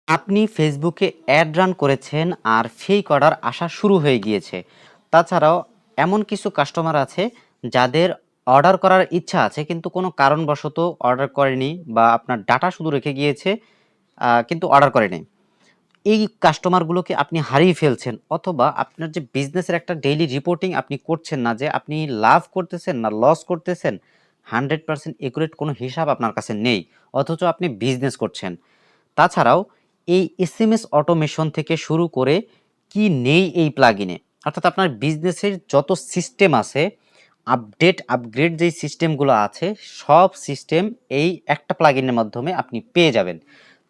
আপনি ফেসবুকে add run করেছেন আর ফেক অর্ডার আসা শুরু হয়ে গিয়েছে। তাছাড়াও এমন কিছু কাস্টমার আছে যাদের অর্ডার করার ইচ্ছা আছে কিন্তু কোনো কারণবশত অর্ডার করেনি বা আপনার ডাটা শুধু রেখে গিয়েছে কিন্তু অর্ডার করেনি। এই কাস্টমারগুলোকে আপনি হারিয়ে ফেলছেন অথবা আপনার যে বিজনেসের একটা ডেইলি রিপোর্টিং আপনি করছেন না যে আপনি লাভ করতেছেন না লস করতেছেন 100% একুরেট কোনো হিসাব আপনার কাছে নেই। অথচ আপনি বিজনেস করছেন। তাছাড়াও এই এসএমএস অটোমেশন থেকে শুরু করে কি নেই এই প্লাগইনে, অর্থাৎ আপনার বিজনেসের যত সিস্টেম আছে, আপগ্রেড যেই সিস্টেমগুলো আছে, সব সিস্টেম এই একটা প্লাগইনের মাধ্যমে আপনি পেয়ে যাবেন।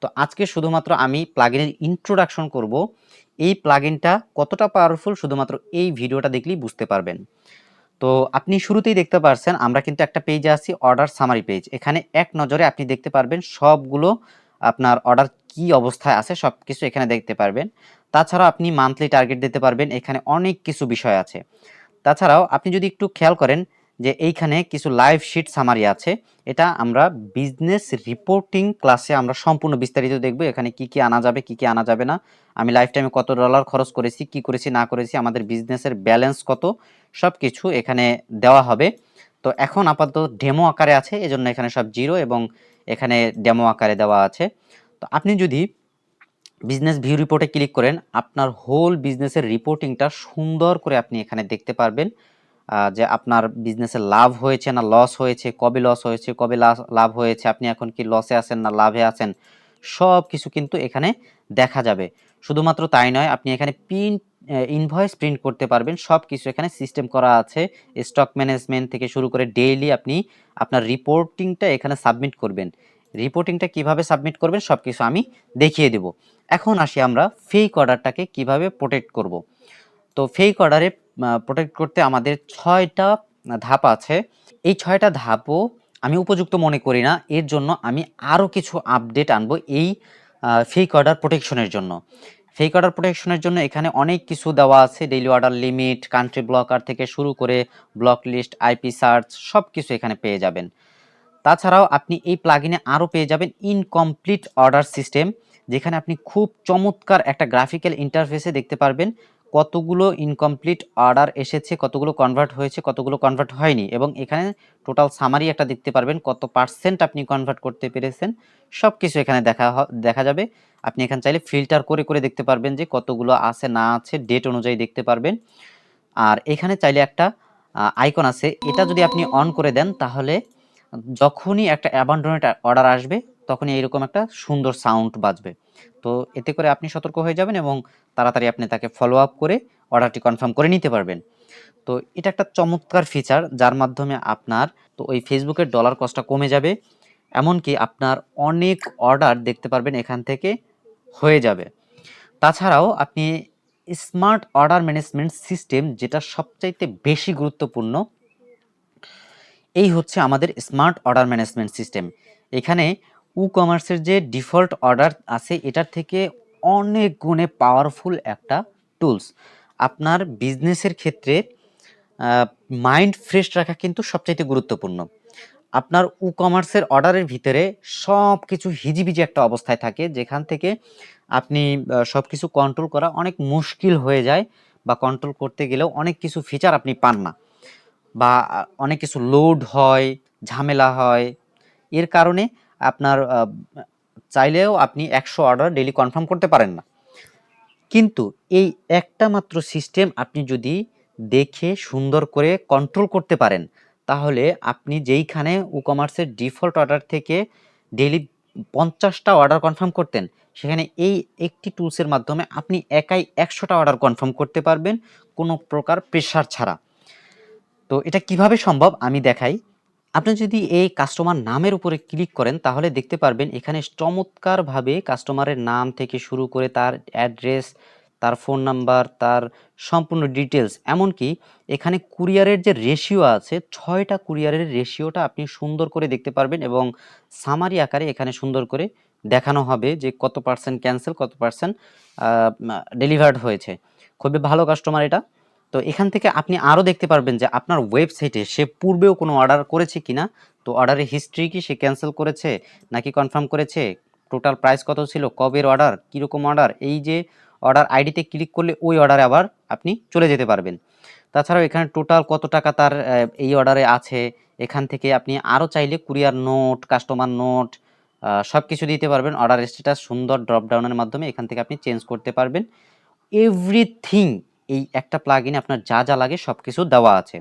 তো আজকে শুধুমাত্র আমি প্লাগইনের ইন্ট্রোডাকশন করব। এই প্লাগইনটা কতটা পাওয়ারফুল শুধুমাত্র এই ভিডিওটা দেখলেই বুঝতে পারবেন। তো আপনি শুরুতেই দেখতে পারছেন আমরা কিন্তু একটা পেজে আছি, অর্ডার সামারি পেজ। এখানে এক নজরে আপনি দেখতে পারবেন সবগুলো আপনার অর্ডার কি অবস্থায় আছে সবকিছু এখানে দেখতে পারবেন। তাছাড়াও আপনি মান্থলি টার্গেট দিতে পারবেন, এখানে অনেক কিছু বিষয় আছে। তাছাড়াও আপনি যদি একটু খেয়াল করেন যে এইখানে কিছু লাইভ শিট সামারি আছে, এটা আমরা বিজনেস রিপোর্টিং ক্লাসে আমরা সম্পূর্ণ বিস্তারিত দেখব। এখানে কি কি আনা যাবে কি কি আনা যাবে না, আমি লাইফ টাইমে কত ডলার খরচ করেছি, কি করেছি না করেছি, আমাদের বিজনেসের ব্যালেন্স কত, সব কিছু এখানে দেওয়া হবে। তো এখন আপাতত ডেমো আকারে আছে, এজন্য এখানে সব জিরো এবং এখানে ডেমো আকারে দেওয়া আছে। তো আপনি যদি বিজনেস ভিউ রিপোর্টে ক্লিক করেন আপনার হোল বিজনেসের রিপোর্টিংটা সুন্দর করে আপনি এখানে দেখতে পারবেন। যে আপনার বিজনেসে লাভ হয়েছে না লস হয়েছে, কবে লস হয়েছে, কবে লাভ হয়েছে, আপনি এখন কি লসে আছেন না লাভে আছেন, সব কিছু কিন্তু এখানে দেখা যাবে। শুধুমাত্র তাই নয়, আপনি এখানে ইনভয়েস প্রিন্ট করতে পারবেন, সব কিছু এখানে সিস্টেম করা আছে। স্টক ম্যানেজমেন্ট থেকে শুরু করে ডেইলি আপনি আপনার রিপোর্টিংটা এখানে সাবমিট করবেন। রিপোর্টিংটা কিভাবে সাবমিট করবেন সব কিছু আমি দেখিয়ে দেব। এখন আসি আমরা ফেক অর্ডারটাকে কিভাবে প্রোটেক্ট করব। তো ফেক অর্ডারে প্রোটেক্ট করতে আমাদের ৬টা ধাপ আছে। এই ৬টা ধাপও আমি উপযুক্ত মনে করি না। এর জন্য আমি আরও কিছু আপডেট আনবো এই ফেক অর্ডার প্রোটেকশনের জন্য। ফেক অর্ডার প্রোটেকশনের জন্য এখানে অনেক কিছু দেওয়া আছে। Daily order limit, country blocker থেকে শুরু করে ব্লক লিস্ট, আইপি সার্চ সব কিছু এখানে পেয়ে যাবেন। তাছাড়াও আপনি এই প্লাগইনে আরও পেয়ে যাবেন ইনকমপ্লিট অর্ডার সিস্টেম, যেখানে আপনি খুব চমৎকার একটা গ্রাফিক্যাল ইন্টারফেসে দেখতে পারবেন কতগুলো ইনকমপ্লিট অর্ডার এসেছে, কতগুলো কনভার্ট হয়েছে, কতগুলো কনভার্ট হয়নি, এবং এখানে টোটাল সামারি একটা দেখতে পারবেন কত পার্সেন্ট আপনি কনভার্ট করতে পেরেছেন। সব কিছু এখানে দেখা যাবে। আপনি এখানে চাইলে ফিল্টার করে করে দেখতে পারবেন যে কতগুলো আছে না আছে, ডেট অনুযায়ী দেখতে পারবেন। আর এখানে চাইলে একটা আইকন আছে, এটা যদি আপনি অন করে দেন তাহলে যখনই একটা অ্যাবান্ডনেড অর্ডার আসবে তখনই এরকম একটা সুন্দর সাউন্ড বাজবে। তো এতে করে আপনি সতর্ক হয়ে যাবেন এবং তাড়াতাড়ি আপনি তাকে ফলো আপ করে অর্ডারটি কনফার্ম করে নিতে পারবেন। তো এটা একটা চমৎকার ফিচার যার মাধ্যমে আপনার তো ওই ফেসবুকের ডলার কস্টটা কমে যাবে, এমনকি আপনার অনেক অর্ডার দেখতে পারবেন এখান থেকে হয়ে যাবে। তাছাড়াও আপনি স্মার্ট অর্ডার ম্যানেজমেন্ট সিস্টেম, যেটা সবচাইতে বেশি গুরুত্বপূর্ণ, এই হচ্ছে আমাদের স্মার্ট অর্ডার ম্যানেজমেন্ট সিস্টেম। এখানে কমার্সের যে ডিফল্ট অর্ডার আছে এটার থেকে অনেক গুণে পাওয়ারফুল একটা টুলস। আপনার বিজনেসের ক্ষেত্রে মাইন্ড ফ্রেশ রাখা কিন্তু সবচাইতে গুরুত্বপূর্ণ। আপনার কমার্সের অর্ডারের ভিতরে সব কিছু হিজিবিজি একটা অবস্থায় থাকে, যেখান থেকে আপনি সব কিছু কন্ট্রোল করা অনেক মুশকিল হয়ে যায়, বা কন্ট্রোল করতে গেলেও অনেক কিছু ফিচার আপনি পান না, বা অনেক কিছু লোড হয়, ঝামেলা হয়। এর কারণে আপনার চাইলেও আপনি ১০০ অর্ডার ডেইলি কনফার্ম করতে পারেন না। কিন্তু এই একটা মাত্র সিস্টেম আপনি যদি দেখে সুন্দর করে কন্ট্রোল করতে পারেন, তাহলে আপনি যেইখানে কমার্সের ডিফল্ট অর্ডার থেকে ডেইলি ৫০টা অর্ডার কনফার্ম করতেন, সেখানে এই একটি টুলসের মাধ্যমে আপনি একাই ১০০টা অর্ডার কনফার্ম করতে পারবেন কোনো প্রকার প্রেশার ছাড়া। তো এটা কিভাবে সম্ভব আমি দেখাই। আপনি যদি এই কাস্টমার নামের উপরে ক্লিক করেন তাহলে দেখতে পারবেন এখানে চমৎকারভাবে কাস্টমারের নাম থেকে শুরু করে তার অ্যাড্রেস, তার ফোন নাম্বার, তার সম্পূর্ণ ডিটেলস, এমনকি এখানে কুরিয়ারের যে রেশিও আছে ৬টা কুরিয়ারের রেশিওটা আপনি সুন্দর করে দেখতে পারবেন, এবং সামারি আকারে এখানে সুন্দর করে দেখানো হবে যে কত পার্সেন্ট ক্যান্সেল, কত পার্সেন্ট ডেলিভার্ড হয়েছে। খুবই ভালো কাস্টমার এটা। তো এখান থেকে আপনি আরও দেখতে পারবেন যে আপনার ওয়েবসাইটে সে পূর্বেও কোনো অর্ডার করেছে কিনা। তো অর্ডারের হিস্ট্রি কি সে ক্যান্সেল করেছে নাকি কনফার্ম করেছে, টোটাল প্রাইস কত ছিল, কবের অর্ডার, কীরকম অর্ডার, এই যে অর্ডার আইডিতে ক্লিক করলে ওই অর্ডারে আবার আপনি চলে যেতে পারবেন। তাছাড়াও এখানে টোটাল কত টাকা তার এই অর্ডারে আছে, এখান থেকে আপনি আরও চাইলে কুরিয়ার নোট, কাস্টমার নোট সব কিছু দিতে পারবেন। অর্ডার স্ট্যাটাস সুন্দর ড্রপ ডাউনের মাধ্যমে এখান থেকে আপনি চেঞ্জ করতে পারবেন। এভরিথিং এই একটা প্লাগইনে আপনার যা যা লাগে সব কিছু দেওয়া আছে।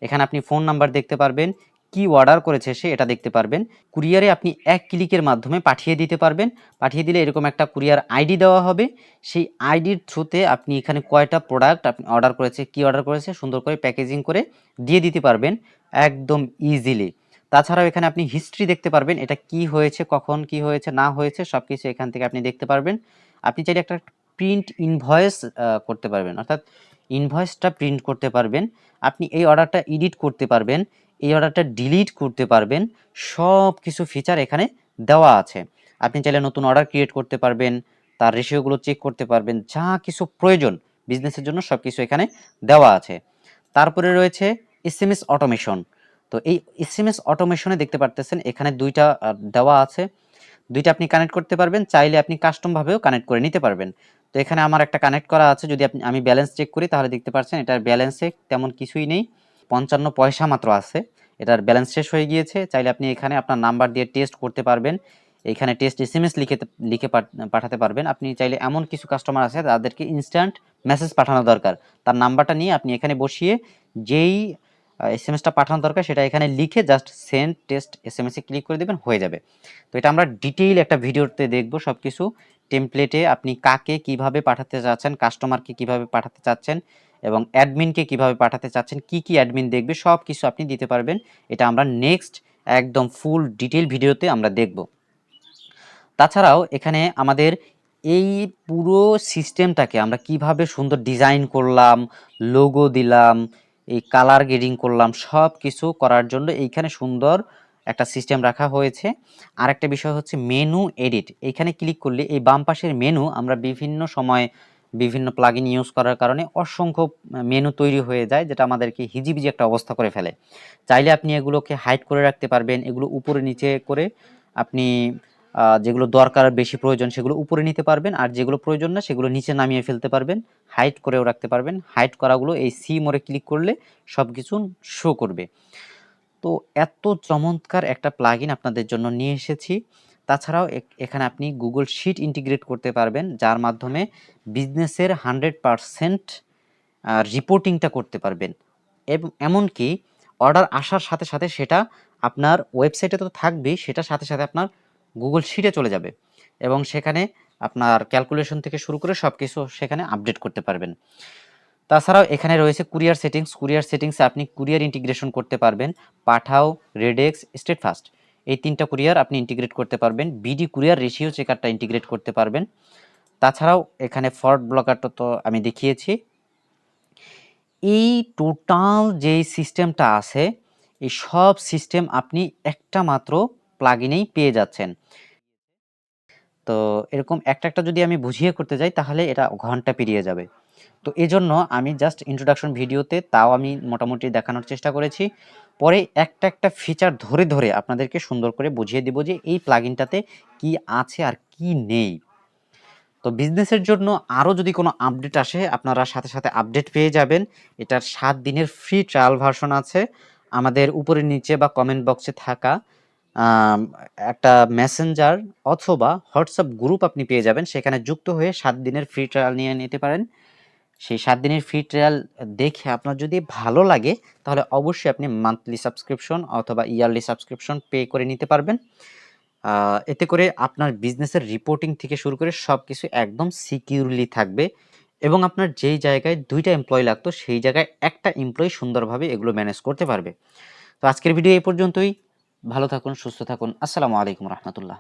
এখানে আপনি ফোন নাম্বার দেখতে পারবেন, কি অর্ডার করেছে সে এটা দেখতে পারবেন। কুরিয়ারে আপনি এক ক্লিকের মাধ্যমে পাঠিয়ে দিতে পারবেন। পাঠিয়ে দিলে এরকম একটা কুরিয়ার আইডি দেওয়া হবে। সেই আইডির থ্রুতে আপনি এখানে কয়টা প্রোডাক্ট আপনি অর্ডার করেছে, কি অর্ডার করেছে সুন্দর করে প্যাকেজিং করে দিয়ে দিতে পারবেন একদম ইজিলি। তাছাড়াও এখানে আপনি হিস্ট্রি দেখতে পারবেন, এটা কি হয়েছে, কখন কি হয়েছে না হয়েছে সব কিছু এখান থেকে আপনি দেখতে পারবেন। আপনি চাইলে একটা প্রিন্ট ইনভয়েস করতে পারবেন, অর্থাৎ ইনভয়েসটা প্রিন্ট করতে পারবেন। আপনি এই অর্ডারটা এডিট করতে পারবেন, এই অর্ডারটা ডিলিট করতে পারবেন। সব কিছু ফিচার এখানে দেওয়া আছে। আপনি চাইলে নতুন অর্ডার ক্রিয়েট করতে পারবেন, তার রেশিওগুলো চেক করতে পারবেন, যা কিছু প্রয়োজন বিজনেসের জন্য সব কিছু এখানে দেওয়া আছে। তারপরে রয়েছে এসএমএস অটোমেশন। তো এই এসএমএস অটোমেশনে দেখতে পারতেছেন এখানে দুইটা দেওয়া আছে, দুইটা আপনি কানেক্ট করতে পারবেন, চাইলে আপনি কাস্টমভাবেও কানেক্ট করে নিতে পারবেন। তো এখানে আমার একটা কানেক্ট করা আছে, যদি আমি ব্যালেন্স চেক করি তাহলে দেখতে পাচ্ছেন এটার ব্যালেন্সে তেমন কিছুই নেই, 55 পয়সা মাত্র আছে, এটার ব্যালেন্স শেষ হয়ে গিয়েছে। চাইলে আপনি এখানে আপনার নাম্বার দিয়ে টেস্ট করতে পারবেন, এখানে টেস্ট এসএমএস লিখে পাঠাতে পারবেন। আপনি চাইলে এমন কিছু কাস্টমার আছে তাদেরকে ইনস্ট্যান্ট মেসেজ পাঠানো দরকার, তার নাম্বারটা নিয়ে আপনি এখানে বসিয়ে যেই এসএমএসটা পাঠানো দরকার সেটা এখানে লিখে জাস্ট সেন্ড টেস্ট এসএমএসে ক্লিক করে দেবেন, হয়ে যাবে। তো এটা আমরা ডিটেইল একটা ভিডিওতে দেখব সব কিছু। টেমপ্লেটে আপনি কাকে কিভাবে পাঠাতে চাচ্ছেন, কাস্টমারকে কিভাবে পাঠাতে চাচ্ছেন এবং অ্যাডমিনকে কিভাবে পাঠাতে চাচ্ছেন, কি কি অ্যাডমিন দেখবে সব কিছু আপনি দিতে পারবেন। এটা আমরা নেক্সট একদম ফুল ডিটেইল ভিডিওতে আমরা দেখব। তাছাড়াও এখানে আমাদের এই পুরো সিস্টেমটাকে আমরা কিভাবে সুন্দর ডিজাইন করলাম, লোগো দিলাম, এই কালার গ্রেডিং করলাম, সব কিছু করার জন্য এইখানে সুন্দর একটা সিস্টেম রাখা হয়েছে। আরেকটা বিষয় হচ্ছে মেনু এডিট। এইখানে ক্লিক করলে এই বাম পাশের মেনু আমরা বিভিন্ন সময় বিভিন্ন প্লাগইন ইউজ করার কারণে অসংখ্য মেনু তৈরি হয়ে যায়, যেটা আমাদেরকে হিজিবিজি একটা অবস্থা করে ফেলে। চাইলে আপনি এগুলোকে হাইড করে রাখতে পারবেন, এগুলো উপরে নিচে করে আপনি যেগুলো দরকার বেশি প্রয়োজন সেগুলো উপরে নিতে পারবেন, আর যেগুলো প্রয়োজন না সেগুলো নিচে নামিয়ে ফেলতে পারবেন, হাইড করেও রাখতে পারবেন। হাইড করাগুলো এই সি মোড়ে ক্লিক করলে সব কিছু শো করবে। তো এত চমৎকার একটা প্লাগইন আপনাদের জন্য নিয়ে এসেছি। তাছাড়াও এখানে আপনি গুগল শিট ইন্টিগ্রেট করতে পারবেন, যার মাধ্যমে বিজনেসের 100% রিপোর্টিংটা করতে পারবেন। এবং এমনকি অর্ডার আসার সাথে সাথে সেটা আপনার ওয়েবসাইটে তো থাকবেই, সেটার সাথে সাথে আপনার গুগল শিটে চলে যাবে এবং সেখানে আপনার ক্যালকুলেশন থেকে শুরু করে সব কিছু সেখানে আপডেট করতে পারবেন। তাছাড়াও এখানে রয়েছে কুরিয়ার সেটিংস। কুরিয়ার সেটিংসে আপনি কুরিয়ার ইন্টিগ্রেশন করতে পারবেন, পাঠাও, রেডেক্স, স্টেটফাস্ট, এই 3টা কুরিয়ার আপনি ইন্টিগ্রেট করতে পারবেন। বিডি কুরিয়ার রেশিও চেকারটা ইন্টিগ্রেট করতে পারবেন। তাছাড়াও এখানে ফরওয়ার্ড ব্লকারটা তো আমি দেখিয়েছি। এই টোটাল যেই সিস্টেমটা আছে এই সব সিস্টেম আপনি একটা মাত্র প্লাগইনেই পেয়ে যাচ্ছেন। তো এরকম একটা একটা যদি আমি বুঝিয়ে করতে যাই তাহলে এটা ঘন্টা পেরিয়ে যাবে। তো এজন্য আমি জাস্ট ইন্ট্রোডাকশন ভিডিওতে তাও আমি মোটামুটি দেখানোর চেষ্টা করেছি। পরে একটা একটা ফিচার ধরে ধরে আপনাদেরকে সুন্দর করে বুঝিয়ে দিব যে এই প্লাগইনটাতে কি আছে আর কি নেই। তো বিজনেসের জন্য আরও যদি কোনো আপডেট আসে আপনারা সাথে সাথে আপডেট পেয়ে যাবেন। এটার 7 দিনের ফ্রি ট্রায়াল ভার্সন আছে। আমাদের উপরে নিচে বা কমেন্ট বক্সে থাকা একটা মেসেঞ্জার অথবা হোয়াটসঅ্যাপ গ্রুপ আপনি পেয়ে যাবেন, সেখানে যুক্ত হয়ে 7 দিনের ফ্রি ট্রায়াল নিয়ে নিতে পারেন। সেই 7 দিনের ফ্রি ট্রায়াল দেখে আপনার যদি ভালো লাগে তাহলে অবশ্যই আপনি মান্থলি সাবস্ক্রিপশন অথবা ইয়ারলি সাবস্ক্রিপশন পে করে নিতে পারবেন। এতে করে আপনার বিজনেসের রিপোর্টিং থেকে শুরু করে সব কিছু একদম সিকিউরলি থাকবে এবং আপনার যেই জায়গায় 2টা এমপ্লয়ি লাগতো সেই জায়গায় একটা এমপ্লয়ি সুন্দরভাবে এগুলো ম্যানেজ করতে পারবে। তো আজকের ভিডিও এই পর্যন্তই। ভালো থাকুন, সুস্থ থাকুন। আসসালামু আলাইকুম রহমতুল্লাহ।